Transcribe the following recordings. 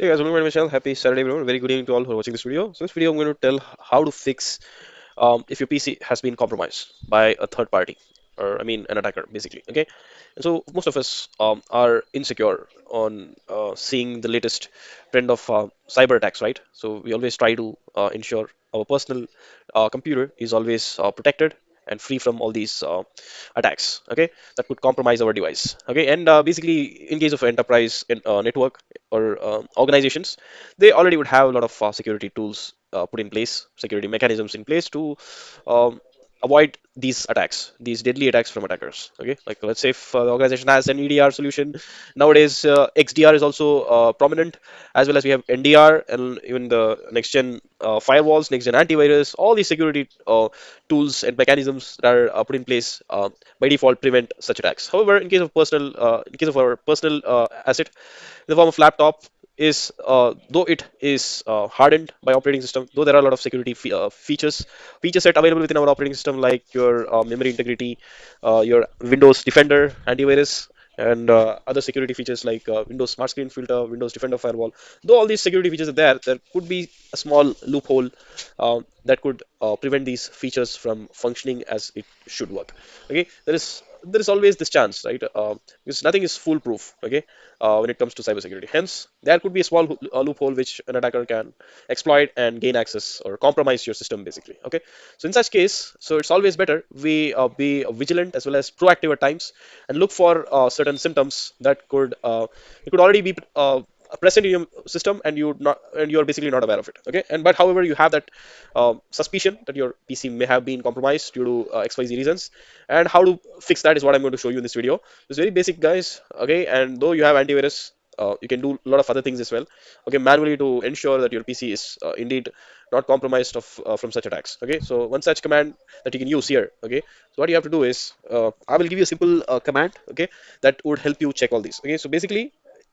Hey guys, welcome to my channel. Happy Saturday, everyone. Very good evening to all who are watching this video. So, this video I'm going to tell how to fix if your PC has been compromised by a third party, or I mean an attacker, basically. Okay, and so most of us are insecure on seeing the latest trend of cyber attacks, right? So we always try to ensure our personal computer is always protected and free from all these attacks, okay, that could compromise our device, okay. And basically, in case of enterprise network or organizations, they already would have a lot of security tools put in place, security mechanisms in place to um, avoid these attacks, these deadly attacks from attackers. Okay, like let's say if the organization has an EDR solution nowadays, XDR is also prominent, as well as we have NDR and even the next gen firewalls, next gen antivirus. All these security tools and mechanisms that are put in place by default prevent such attacks. However, in case of our personal asset in the form of laptop, is though it is hardened by operating system, though there are a lot of security feature set available within our operating system, like your memory integrity, your Windows Defender antivirus, and other security features like Windows Smart Screen Filter, Windows Defender Firewall. Though all these security features are there could be a small loophole that could prevent these features from functioning as it should work. Okay, there is always this chance, right? Because nothing is foolproof. Okay, when it comes to cybersecurity. Hence, there could be a small loophole which an attacker can exploit and gain access or compromise your system, basically. Okay, so in such case, so it's always better we be vigilant as well as proactive at times and look for certain symptoms that could it could already be present in your system and you're basically not aware of it. Okay, and but however you have that suspicion that your PC may have been compromised due to XYZ reasons, and how to fix that is what I'm going to show you in this video. It's very basic, guys. Okay, and though you have antivirus, you can do a lot of other things as well. Okay, manually to ensure that your PC is indeed not compromised from such attacks. Okay, so one such command that you can use here. Okay, so what you have to do is I will give you a simple command. Okay, that would help you check all these. Okay, so basically,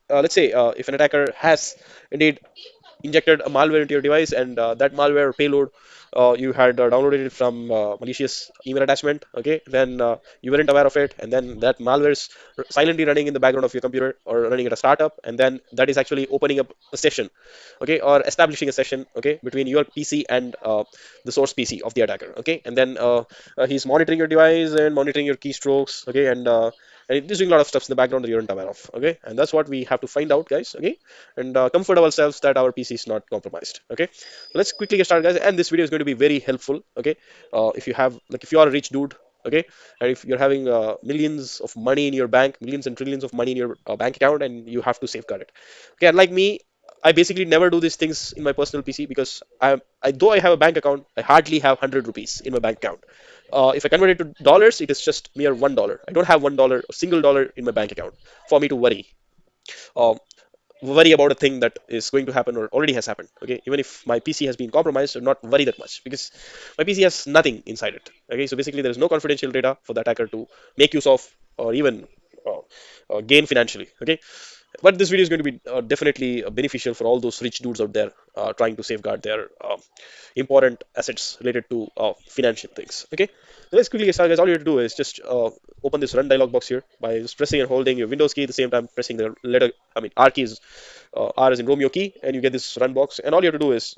let's say if an attacker has indeed injected a malware into your device, and that malware payload you had downloaded it from malicious email attachment. Okay, then you weren't aware of it, and then that malware is silently running in the background of your computer or running at a startup, and then that is actually opening up a session, okay, or establishing a session, okay, between your PC and the source PC of the attacker. Okay, and then he's monitoring your device and monitoring your keystrokes. Okay, and it is doing a lot of stuff in the background that you aren't aware of. Okay, and that's what we have to find out, guys. Okay, and comfort ourselves that our PC is not compromised. Okay, let's quickly get started, guys. And this video is going to be very helpful. Okay, if you have, like, if you are a rich dude, okay, and if you're having millions of money in your bank, millions and trillions of money in your bank account, and you have to safeguard it. Okay, unlike me, I basically never do these things in my personal PC because though I have a bank account, I hardly have 100 rupees in my bank account. If I convert it to dollars, it is just mere $1. I don't have $1, a single dollar in my bank account for me to um, worry about a thing that is going to happen or already has happened. Okay, even if my PC has been compromised, I do not worry that much because my PC has nothing inside it. Okay, so basically there is no confidential data for the attacker to make use of or even gain financially. Okay, but this video is going to be definitely beneficial for all those rich dudes out there trying to safeguard their important assets related to financial things. Okay, so let's quickly get started, guys. All you have to do is just open this run dialog box here by just pressing and holding your Windows key at the same time pressing the letter, I mean R keys, R as in Romeo key, and you get this run box. And all you have to do is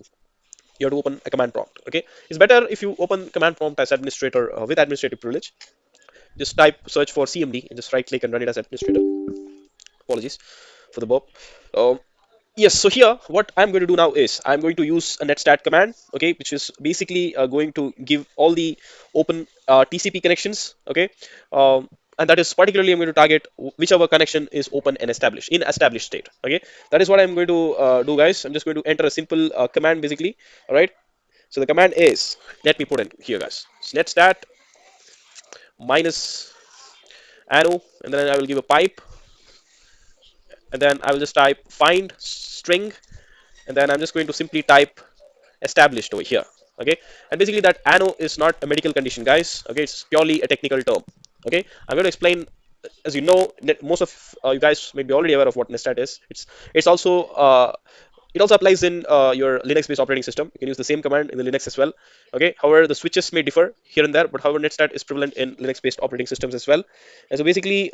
you have to open a command prompt. Okay, it's better if you open command prompt as administrator with administrative privilege. Just type search for CMD and just right click and run it as administrator. Apologies for the burp. Um, yes, so here what I'm going to do now is I'm going to use a netstat command, okay, which is basically going to give all the open TCP connections, okay, and that is particularly I'm going to target whichever connection is open and established in established state. Okay, that is what I'm going to do, guys. I'm just going to enter a simple command basically. All right. So the command is, let me put in here, guys. It's netstat minus arrow, and then I will give a pipe, and then I will just type find string, and then I'm just going to simply type established over here. Okay, and basically that ano is not a medical condition, guys. Okay, it's purely a technical term. Okay, I'm going to explain. As you know, most of you guys may be already aware of what nestat is. It's also It also applies in your Linux-based operating system. You can use the same command in the Linux as well. Okay. However, the switches may differ here and there, but however, netstat is prevalent in Linux-based operating systems as well. And so basically,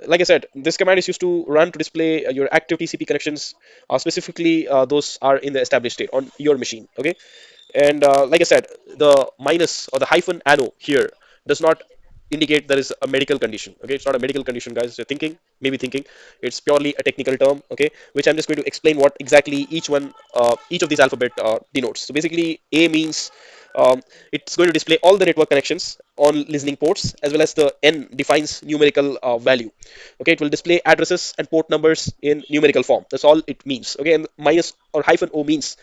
like I said, this command is used to run to display your active TCP connections. Specifically, those are in the established state on your machine. Okay. And like I said, the minus or the hyphen ano here does not indicate there is a medical condition. Okay, it's not a medical condition, guys. You're thinking, maybe thinking, it's purely a technical term. Okay, which I'm just going to explain what exactly each of these alphabet denotes. So basically, A means it's going to display all the network connections on listening ports, as well as the N defines numerical value. Okay, it will display addresses and port numbers in numerical form. That's all it means. Okay, and minus or hyphen O means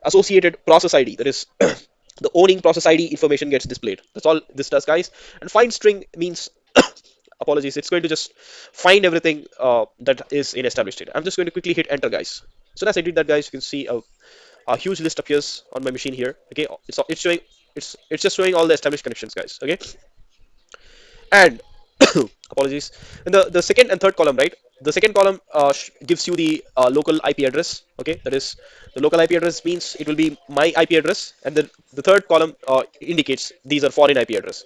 associated process ID. That is, the owning process ID information gets displayed. That's all this does, guys. And find string means, apologies, it's going to just find everything that is in established state. I'm just going to quickly hit enter, guys. So as I did that, guys, you can see a huge list appears on my machine here. Okay, it's showing, it's just showing all the established connections, guys. Okay, and apologies. And the second and third column, right? The second column gives you the local IP address. Okay, that is, the local IP address means it will be my IP address, and the third column indicates these are foreign IP address.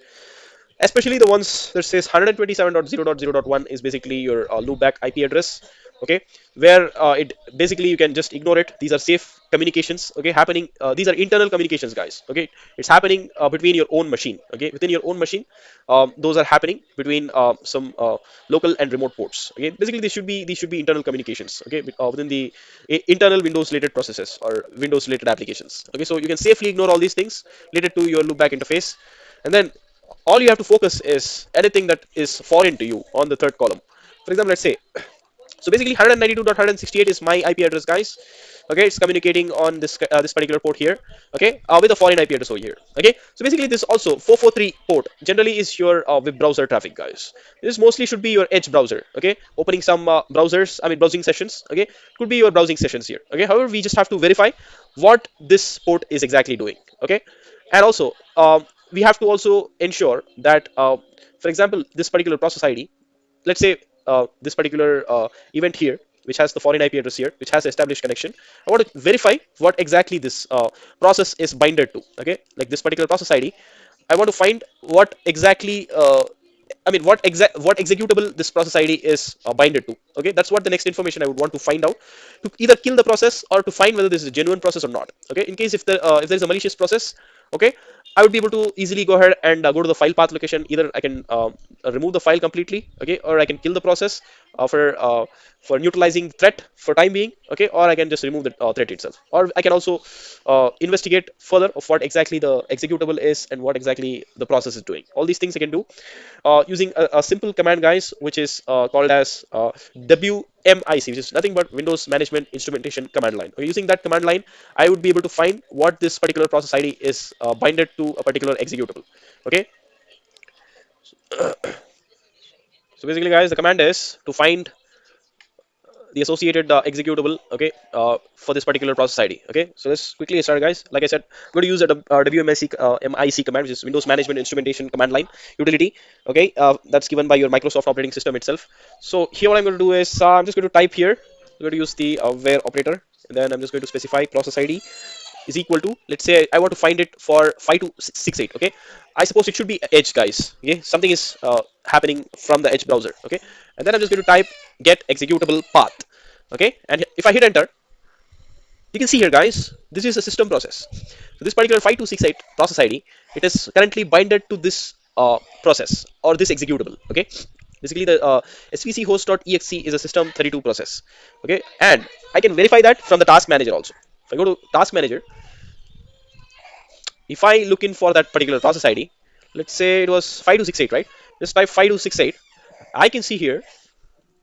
Especially the ones that says 127.0.0.1 is basically your loopback IP address. Okay, where it basically you can just ignore it. These are safe communications. Okay, happening. These are internal communications, guys. Okay, it's happening between your own machine. Okay, within your own machine, those are happening between some local and remote ports. Okay, basically these should be internal communications. Okay, within the internal Windows related processes or Windows related applications. Okay, so you can safely ignore all these things related to your loopback interface, and then all you have to focus is anything that is foreign to you on the third column. For example, let's say, so basically 192.168 is my IP address, guys. Okay, it's communicating on this particular port here. Okay, with a foreign IP address over here. Okay, so basically this also 443 port generally is your web browser traffic, guys. This mostly should be your Edge browser. Okay, opening some browsing sessions. Okay, could be your browsing sessions here. Okay, however, we just have to verify what this port is exactly doing. Okay, and also we have to also ensure that, for example, this particular process ID, let's say this particular event here, which has the foreign IP address here, which has established connection. I want to verify what exactly this process is binded to. Okay, like this particular process ID, I want to find what exactly what executable this process ID is binded to. Okay, that's what the next information I would want to find out, to either kill the process or to find whether this is a genuine process or not. Okay, in case if there is a malicious process, okay, I would be able to easily go ahead and go to the file path location. Either I can remove the file completely, okay, or I can kill the process for neutralizing threat for time being, okay, or I can just remove the threat itself, or I can also investigate further of what exactly the executable is and what exactly the process is doing. All these things I can do using a simple command, guys, which is called as WMIC, which is nothing but Windows Management Instrumentation Command Line. Okay, using that command line, I would be able to find what this particular process ID is binded to a particular executable. Okay, so basically, guys, the command is to find the associated executable, okay, for this particular process ID. Okay, so let's quickly start, guys. Like I said, I'm going to use a WMIC MIC command, which is Windows Management Instrumentation Command Line utility. Okay, that's given by your Microsoft operating system itself. So here what I'm going to do is I'm just going to type here. I'm going to use the where operator, and then I'm just going to specify process ID is equal to, let's say I want to find it for 5268. Okay, I suppose it should be Edge, guys. Okay, something is happening from the Edge browser. Okay, and then I'm just going to type get executable path. Okay, and if I hit enter, you can see here, guys, this is a system process. So this particular 5268 process ID, it is currently binded to this process or this executable. Okay, basically the svc host.exe is a system 32 process. Okay, and I can verify that from the task manager also. If I go to task manager, if I look in for that particular process ID, let's say it was 5268, right? Just type 5268. I can see here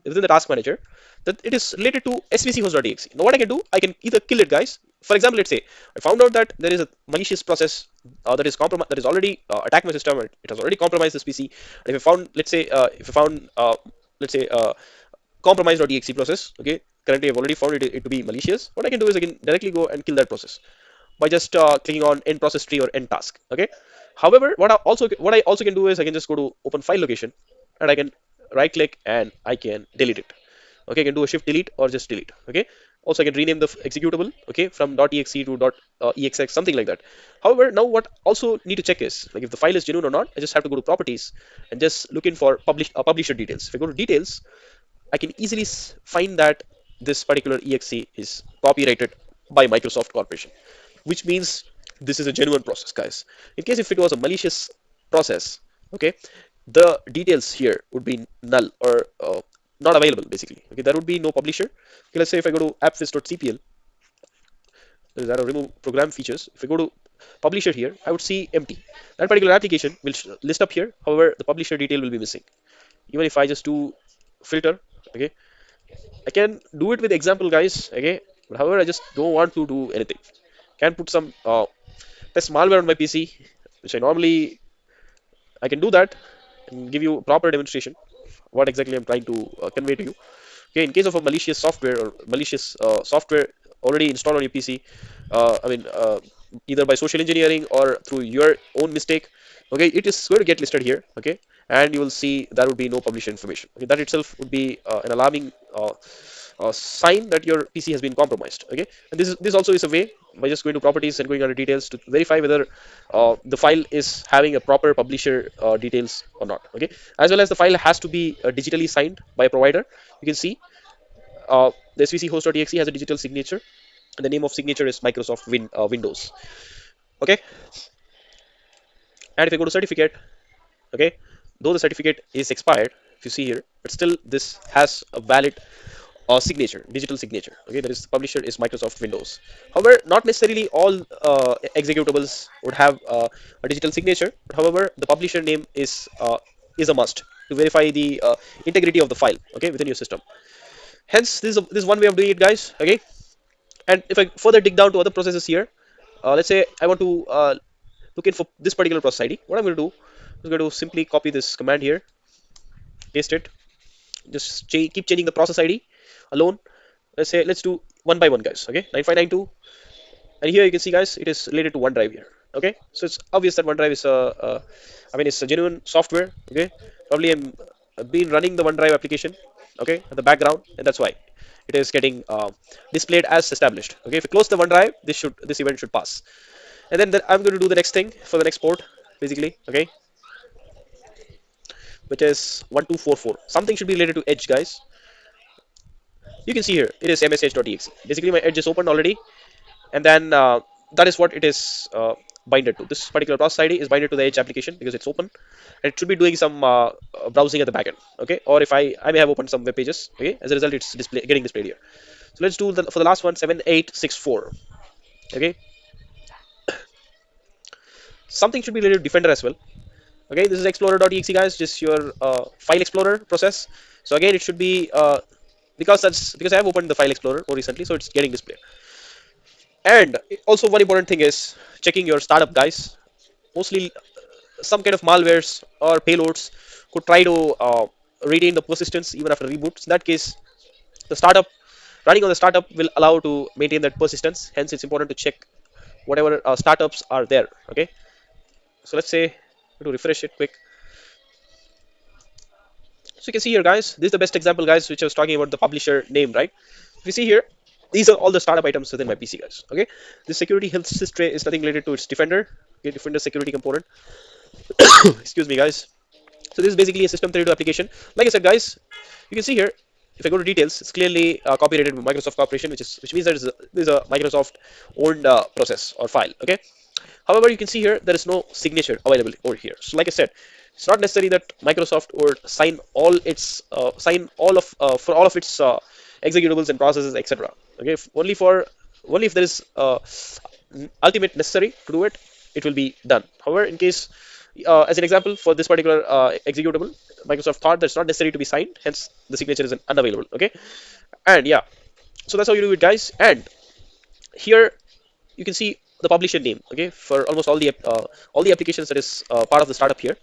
within the task manager that it is related to svchost.exe. Now what I can do, I can either kill it, guys. For example, let's say I found out that there is a malicious process that is already attacked my system, and it has already compromised this PC. And if I found, let's say, if I found, let's say, compromise.exe process, okay, currently I've already found it to be malicious. What I can do is I can directly go and kill that process by just clicking on end process tree or end task. Okay. However, what I also can do is I can just go to open file location, and I can right click and I can delete it. Okay, I can do a shift delete or just delete. Okay, Also, I can rename the executable, okay, from .exe to .exx, something like that. However, now what also need to check is like if the file is genuine or not. I just have to go to properties and just look in for publisher details. If I go to details, I can easily find that this particular exe is copyrighted by Microsoft Corporation, which means this is a genuine process, guys. In case if it was a malicious process, okay, the details here would be null or not available, basically. Okay, there would be no publisher. Okay, let's say if I go to appfizz.cpl, there are remove program features. If I go to publisher here, I would see empty. That particular application will list up here. However, the publisher detail will be missing. Even if I just do filter, okay, I can do it with example, guys. Okay, but however, I just don't want to do anything. Can put some test malware on my PC, which I can do that and give you a proper demonstration what exactly I'm trying to convey to you. Okay, in case of a malicious software or malicious software already installed on your PC, either by social engineering or through your own mistake, okay, it is going to get listed here, okay, and you will see there would be no publisher information. Okay, that itself would be an alarming sign that your PC has been compromised. Okay, and this also is a way by just going to properties and going under details to verify whether the file is having a proper publisher details or not. Okay, as well as the file has to be digitally signed by a provider. You can see the svc host.exe has a digital signature, and the name of signature is Microsoft Windows. Okay, and if I go to certificate, okay, though the certificate is expired, if you see here, but still this has a valid signature, digital signature. Okay, that is the publisher is Microsoft Windows. However, not necessarily all executables would have a digital signature. However, the publisher name is a must to verify the integrity of the file. Okay, within your system. Hence, this is one way of doing it, guys. Okay, and if I further dig down to other processes here, let's say I want to look in for this particular process ID. What I'm going to do is going to simply copy this command here, paste it, just keep changing the process ID alone. Let's do one by one, guys. Okay, 9592, and here you can see, guys, it is related to OneDrive here. Okay, so it's obvious that OneDrive is it's a genuine software. Okay, probably I've been running the OneDrive application, okay, in the background, and that's why it is getting displayed as established. Okay, if you close the OneDrive, this event should pass, and then I'm going to do the next thing for the next port, basically. Okay, which is 1244. Something should be related to Edge, guys. You can see here it is msh.exe. Basically, my Edge is opened already, and then that is what it is binded to. This particular process ID is binded to the Edge application because it's open, and it should be doing some browsing at the backend. Okay, or if I may have opened some web pages. Okay, as a result, it's getting displayed here. So let's do for the last one, 7864. Okay, something should be related to Defender as well. Okay, this is explorer.exe, guys, just your file explorer process. So again, it should be because I have opened the file explorer more recently, so it's getting displayed. And also one important thing is checking your startup, guys. Mostly some kind of malwares or payloads could try to retain the persistence even after reboots. In that case, the startup running on the startup will allow to maintain that persistence. Hence, it's important to check whatever startups are there. Okay, so let's say to refresh it quick. So you can see here, guys, this is the best example, guys, which I was talking about the publisher name, right? If you see here, these are all the startup items within my PC, guys. Okay, this security health tray is nothing related to its Defender. Okay, Defender security component. Excuse me, guys. So this is basically a system32 application. Like I said, guys, you can see here. If I go to details, it's clearly copyrighted by Microsoft Corporation, which means that this is a Microsoft owned process or file. Okay. However, you can see here there is no signature available over here. So, like I said, it's not necessary that Microsoft would sign all of for all of its executables and processes, etc. Okay, only if there is ultimate necessary to do it, it will be done. However, in case as an example for this particular executable, Microsoft thought that it's not necessary to be signed, hence the signature is unavailable. Okay, and yeah, so that's how you do it, guys. And here you can see the publisher name, okay, for almost all the applications that is part of the startup here.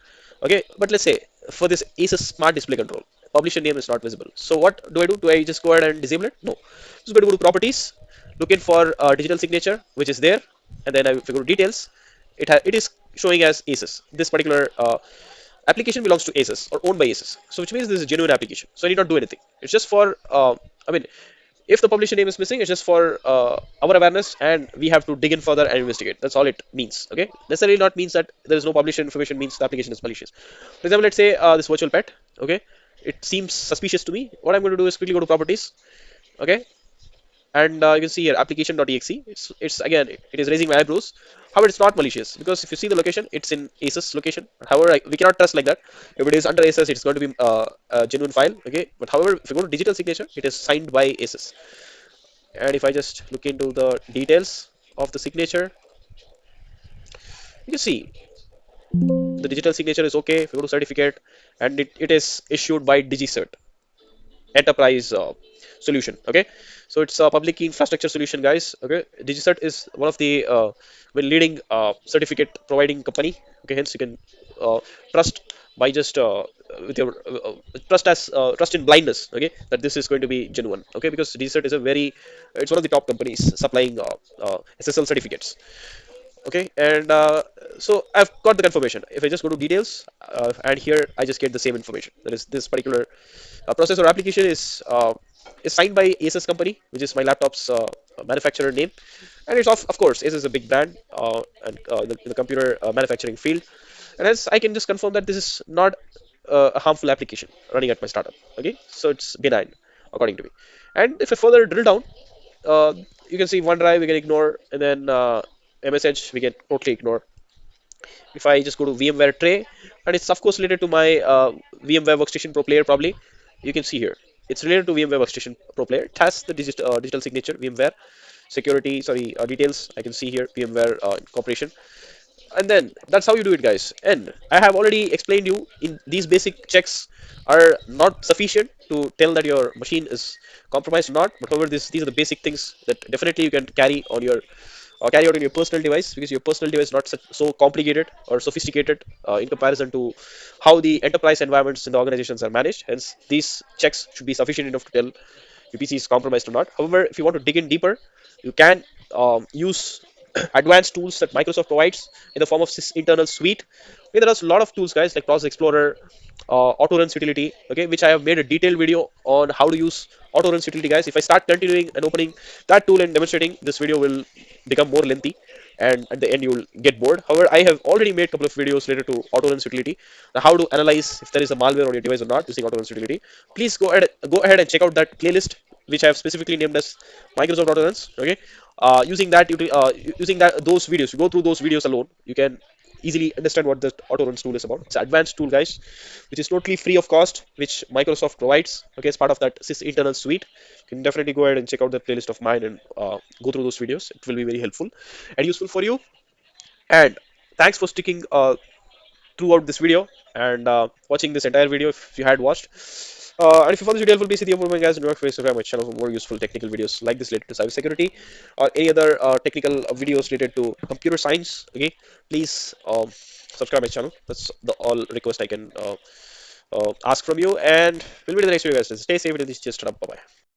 Okay, but let's say for this Asus Smart Display Control, publisher name is not visible. So what do I do? Do I just go ahead and disable it? No. Just going to go to properties, look in for digital signature, which is there, and then if I go to details, it is showing as Asus. This particular application belongs to Asus or owned by Asus. So which means this is a genuine application. So I need not do anything. It's just for I mean If the publisher name is missing, it's just for our awareness, and we have to dig in further and investigate. That's all it means. Okay, necessarily not means that there is no publisher information means the application is malicious. For example, let's say this virtual pet. Okay, it seems suspicious to me. What I'm going to do is quickly go to properties. Okay, and you can see here application.exe. It's again it is raising my eyebrows. However, it's not malicious because if you see the location, it's in ASUS location. However, we cannot trust like that. If it is under ASUS, it's going to be a genuine file. Okay, but however, if you go to digital signature, it is signed by ASUS. And if I just look into the details of the signature, you can see the digital signature is okay. If you go to certificate, and it is issued by DigiCert Enterprise solution. Okay, so it's a public key infrastructure solution, guys. Okay, DigiCert is one of the leading certificate providing company. Okay, hence you can trust by just with your trust in blindness. Okay, that this is going to be genuine. Okay, because DigiCert is a very it's one of the top companies supplying SSL certificates. Okay, and so I've got the confirmation. If I just go to details, and here I just get the same information. That is, this particular process or application is signed by Asus company, which is my laptop's manufacturer name, and it's of course Asus is a big brand and in the computer manufacturing field, and hence I can just confirm that this is not a harmful application running at my startup. Okay, so it's benign according to me. And if I further drill down, uh, you can see OneDrive we can ignore, and then MSH we can totally ignore. If I just go to VMware tray, and it's of course related to my VMware Workstation Pro Player probably, you can see here. It's related to VMware Workstation Pro Player. It has the digital signature, VMware security, sorry, details. I can see here VMware incorporation, and then that's how you do it, guys. And I have already explained you in these basic checks are not sufficient to tell that your machine is compromised or not. But however, these are the basic things that definitely you can carry on your or carry out in your personal device, because your personal device is not so complicated or sophisticated in comparison to how the enterprise environments in the organizations are managed. Hence, these checks should be sufficient enough to tell your PC is compromised or not. However, if you want to dig in deeper, you can use advanced tools that Microsoft provides in the form of internal suite. Okay, there are a lot of tools, guys, like Process Explorer, AutoRuns utility, okay, which I have made a detailed video on how to use AutoRuns utility, guys. If I start continuing and opening that tool and demonstrating, this video will become more lengthy, and at the end you will get bored. However, I have already made a couple of videos related to AutoRuns utility, how to analyze if there is a malware on your device or not using AutoRuns utility. Please go ahead and check out that playlist, which I have specifically named as Microsoft AutoRuns. Okay, using those videos, you go through those videos alone, you can easily understand what the AutoRuns tool is about. It's an advanced tool, guys, which is totally free of cost, which Microsoft provides. Okay, as part of that Sys internal suite. You can definitely go ahead and check out the playlist of mine and go through those videos. It will be very helpful and useful for you. And thanks for sticking throughout this video and watching this entire video if you had watched. And if you found this video helpful, please hit the upper button, guys, and subscribe my channel for more useful technical videos like this related to cybersecurity or any other technical videos related to computer science. Okay, please subscribe my channel. That's the all request I can ask from you. And we'll meet in the next video, guys. Stay safe and just shut up. Bye bye.